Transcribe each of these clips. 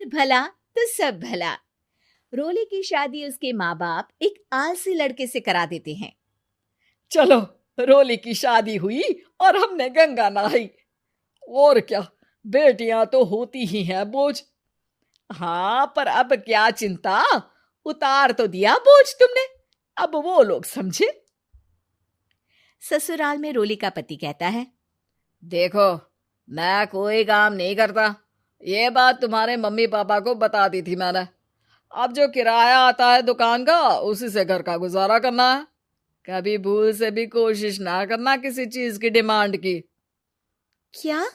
भला तो सब भला। रोली की शादी उसके माँ बाप एक आलसी लड़के से करा देते हैं। चलो, रोली की शादी हुई और हमने गंगा नहाई। और क्या, बेटियां तो होती ही हैं बोझ। हाँ, पर अब क्या चिंता, उतार तो दिया बोझ तुमने, अब वो लोग समझे। ससुराल में रोली का पति कहता है, देखो, मैं कोई काम नहीं करता, ये बात तुम्हारे मम्मी पापा को बता दी थी मैंने। अब जो किराया आता है दुकान का, उसी से घर का गुजारा करना है। कभी भूल से भी कोशिश ना करना किसी चीज की डिमांड की। क्या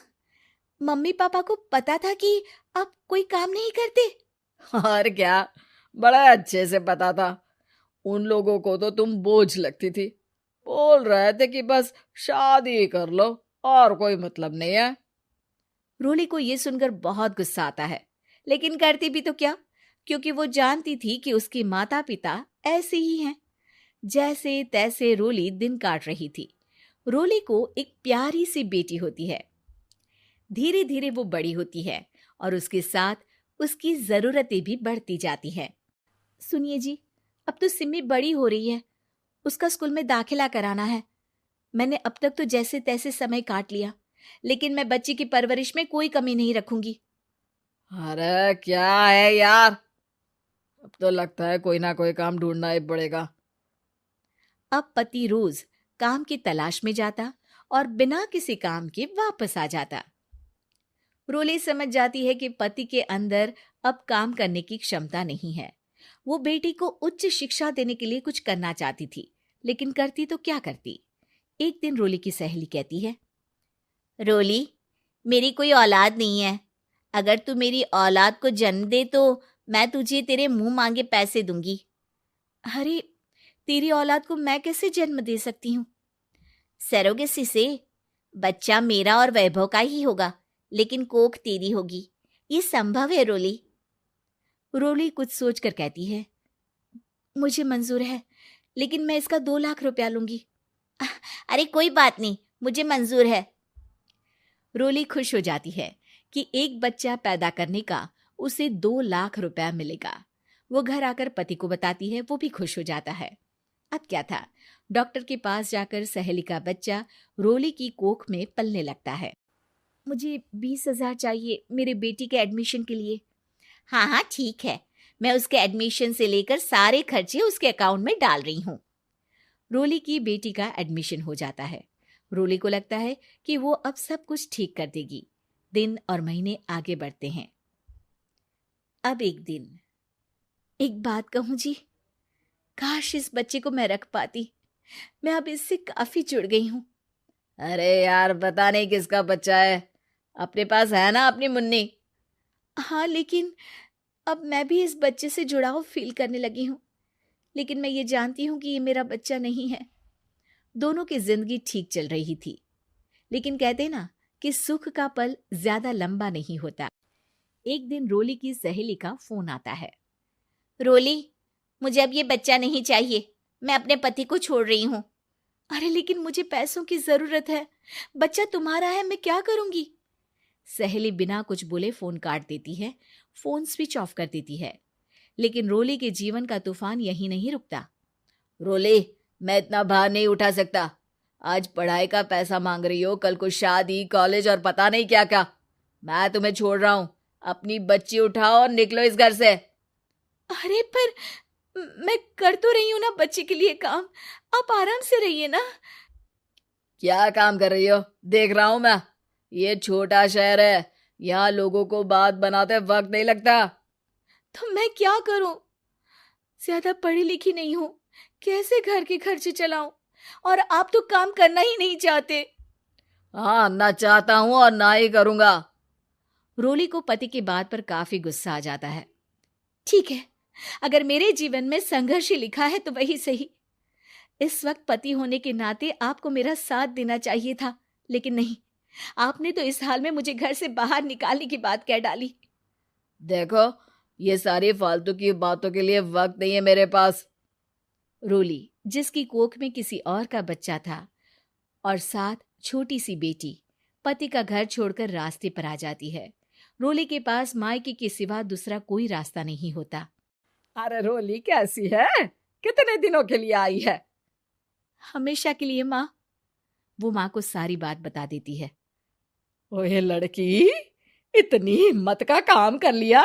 मम्मी पापा को पता था कि आप कोई काम नहीं करते? और क्या, बड़ा अच्छे से पता था। उन लोगों को तो तुम बोझ लगती थी, बोल रहे थे कि बस शादी कर लो और कोई मतलब नहीं है। रोली को यह सुनकर बहुत गुस्सा आता है, लेकिन करती भी तो क्या, क्योंकि वो जानती थी कि उसके माता पिता ऐसे ही हैं। जैसे तैसे रोली दिन काट रही थी। रोली को एक प्यारी सी बेटी होती है। धीरे धीरे वो बड़ी होती है और उसके साथ उसकी जरूरतें भी बढ़ती जाती हैं। सुनिए जी, अब तो सिमी बड़ी हो रही है, उसका स्कूल में दाखिला कराना है। मैंने अब तक तो जैसे तैसे समय काट लिया, लेकिन मैं बच्ची की परवरिश में कोई कमी नहीं रखूंगी। अरे क्या है यार, अब तो लगता है कोई ना कोई काम ढूंढना ही पड़ेगा। अब पति रोज काम की तलाश में जाता और बिना किसी काम के वापस आ जाता। रोली समझ जाती है कि पति के अंदर अब काम करने की क्षमता नहीं है। वो बेटी को उच्च शिक्षा देने के लिए कुछ करना चाहती थी, लेकिन करती तो क्या करती। एक दिन रोली की सहेली कहती है, रोली, मेरी कोई औलाद नहीं है। अगर तू मेरी औलाद को जन्म दे तो मैं तुझे तेरे मुंह मांगे पैसे दूंगी। अरे, तेरी औलाद को मैं कैसे जन्म दे सकती हूँ? सरोगेसी से। बच्चा मेरा और वैभव का ही होगा, लेकिन कोख तेरी होगी। ये संभव है रोली। रोली कुछ सोचकर कहती है, मुझे मंजूर है, लेकिन मैं इसका 2 लाख रुपया लूंगी। अरे कोई बात नहीं, मुझे मंजूर है। रोली खुश हो जाती है कि एक बच्चा पैदा करने का उसे 2 लाख रुपया मिलेगा। वो घर आकर पति को बताती है, वो भी खुश हो जाता है। अब क्या था, डॉक्टर के पास जाकर सहेली का बच्चा रोली की कोख में पलने लगता है। मुझे 20,000 चाहिए मेरे बेटी के एडमिशन के लिए। हाँ हाँ ठीक है, मैं उसके एडमिशन से लेकर सारे खर्चे उसके अकाउंट में डाल रही हूँ। रोली की बेटी का एडमिशन हो जाता है। रोली को लगता है कि वो अब सब कुछ ठीक कर देगी। दिन और महीने आगे बढ़ते हैं। अब एक दिन, एक बात कहूं जी, काश इस बच्चे को मैं रख पाती। मैं अब इससे काफी जुड़ गई हूँ। अरे यार, पता नहीं किसका बच्चा है, अपने पास है ना अपनी मुन्नी। हाँ, लेकिन अब मैं भी इस बच्चे से जुड़ाव फील करने लगी हूँ। लेकिन मैं ये जानती हूँ कि ये मेरा बच्चा नहीं है। दोनों की जिंदगी ठीक चल रही थी, लेकिन कहते ना कि सुख का पल ज्यादा लंबा नहीं होता। एक दिन रोली की सहेली का फोन आता है। रोली, मुझे अब ये बच्चा नहीं चाहिए, मैं अपने पति को छोड़ रही हूँ। अरे लेकिन मुझे पैसों की जरूरत है, बच्चा तुम्हारा है, मैं क्या करूंगी? सहेली बिना कुछ बोले फोन काट देती है, फोन स्विच ऑफ कर देती है। लेकिन रोली के जीवन का तूफान यहीं नहीं रुकता। रोली, मैं इतना भार नहीं उठा सकता। आज पढ़ाई का पैसा मांग रही हो, कल को शादी, कॉलेज और पता नहीं क्या क्या। मैं तुम्हें छोड़ रहा हूँ, अपनी बच्ची उठाओ और निकलो इस घर से। अरे पर मैं कर तो रही हूं ना बच्चे के लिए काम, आप आराम से रहिए ना। क्या काम कर रही हो, देख रहा हूं मैं। ये छोटा शहर है, यहाँ लोगों को बात बनाते वक्त नहीं लगता। तो मैं क्या करूं? ज्यादा पढ़ी लिखी नहीं हूं, कैसे घर के खर्चे चलाऊं? और आप तो काम करना ही नहीं चाहते। हाँ, ना चाहता हूं और ना ही करूंगा। रोली को पति की बात पर काफी गुस्सा आ जाता है। ठीक है, अगर मेरे जीवन में संघर्ष ही लिखा है तो वही सही। इस वक्त पति होने के नाते आपको मेरा साथ देना चाहिए था, लेकिन नहीं, आपने तो इस हाल में मुझे घर से बाहर निकालने की बात कह डाली। देखो, ये सारी फालतू की बातों के लिए वक्त नहीं है मेरे पास। रोली, जिसकी कोख में किसी और का बच्चा था और साथ छोटी सी बेटी, पति का घर छोड़कर रास्ते पर आ जाती है। रोली के पास मायके के सिवा दूसरा कोई रास्ता नहीं होता। अरे रोली कैसी है? कितने दिनों के लिए आई है? हमेशा के लिए माँ। वो माँ को सारी बात बता देती है। ओए लड़की, इतनी हिम्मत का काम कर लिया।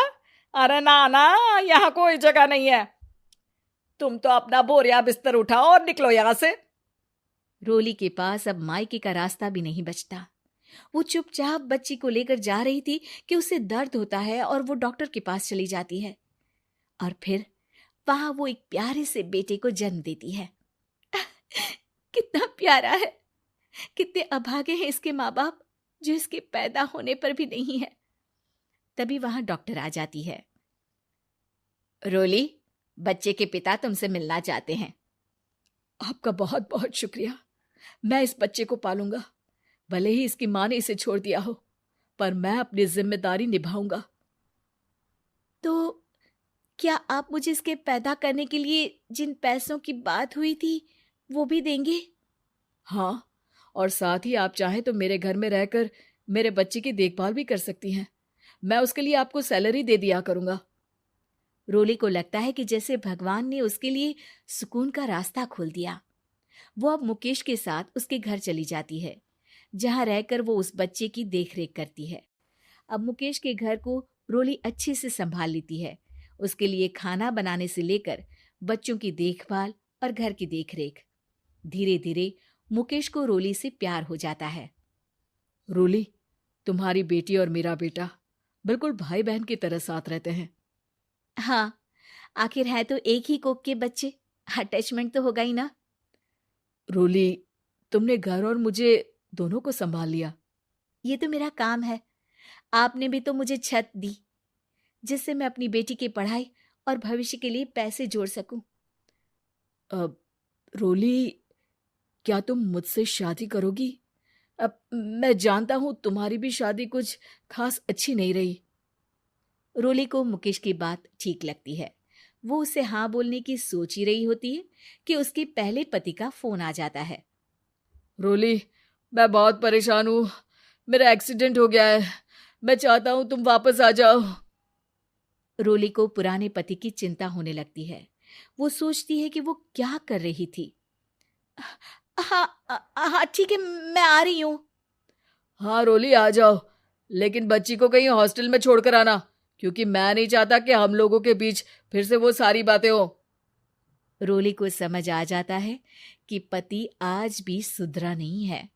अरे ना ना, यहाँ कोई जगह नहीं है। तुम तो अपना बोरिया बिस्तर उठाओ और निकलो यहाँ से। रोली के पास अब मायके का रास्ता भी नहीं बचता। वो चुपचाप बच्ची को लेकर जा रही थी कि उसे दर्द होता है और वो डॉक्टर के पास चली जाती है और फिर वहां वो एक प्यारे से बेटे को जन्म देती है। कितना प्यारा है, कितने अभागे हैं इसके माँ बाप जो इसके पैदा होने पर भी नहीं है। तभी वहां डॉक्टर आ जाती है। रोली, बच्चे के पिता तुमसे मिलना चाहते हैं। आपका बहुत बहुत शुक्रिया। मैं इस बच्चे को पालूंगा, भले ही इसकी माँ ने इसे छोड़ दिया हो, पर मैं अपनी जिम्मेदारी निभाऊंगा। तो क्या आप मुझे इसके पैदा करने के लिए जिन पैसों की बात हुई थी वो भी देंगे? हाँ, और साथ ही आप चाहें तो मेरे घर में रहकर मेरे बच्चे की देखभाल भी कर सकती हैं। मैं उसके लिए आपको सैलरी दे दिया करूंगा। रोली को लगता है कि जैसे भगवान ने उसके लिए सुकून का रास्ता खोल दिया। वो अब मुकेश के साथ उसके घर चली जाती है, जहां रहकर वो उस बच्चे की देखरेख करती है। अब मुकेश के घर को रोली अच्छे से संभाल लेती है। उसके लिए खाना बनाने से लेकर बच्चों की देखभाल और घर की देखरेख। धीरे धीरे मुकेश को रोली से प्यार हो जाता है। रोली, तुम्हारी बेटी और मेरा बेटा बिल्कुल भाई बहन की तरह साथ रहते हैं। हाँ, आखिर है तो एक ही कोख के बच्चे, अटैचमेंट तो होगा ही ना। रोली, तुमने घर और मुझे दोनों को संभाल लिया। ये तो मेरा काम है। आपने भी तो मुझे छत दी जिससे मैं अपनी बेटी की पढ़ाई और भविष्य के लिए पैसे जोड़ सकूं। अब रोली, क्या तुम मुझसे शादी करोगी? अब मैं जानता हूं तुम्हारी भी शादी कुछ खास अच्छी नहीं रही। रोली को मुकेश की बात ठीक लगती है। वो उसे हाँ बोलने की सोच ही रही होती है कि उसके पहले पति का फोन आ जाता है। रोली, मैं बहुत परेशान हूं। मेरा एक्सीडेंट हो गया है। मैं चाहता हूं तुम वापस आ जाओ। रोली को पुराने पति की चिंता होने लगती है। वो सोचती है कि वो क्या कर रही थी। हाँ हाँ ठीक है, मैं आ रही हूँ। हाँ रोली, आ जाओ, लेकिन बच्ची को कहीं हॉस्टल में छोड़कर आना, क्योंकि मैं नहीं चाहता कि हम लोगों के बीच फिर से वो सारी बातें हो। रोली को समझ आ जाता है कि पति आज भी सुधरा नहीं है।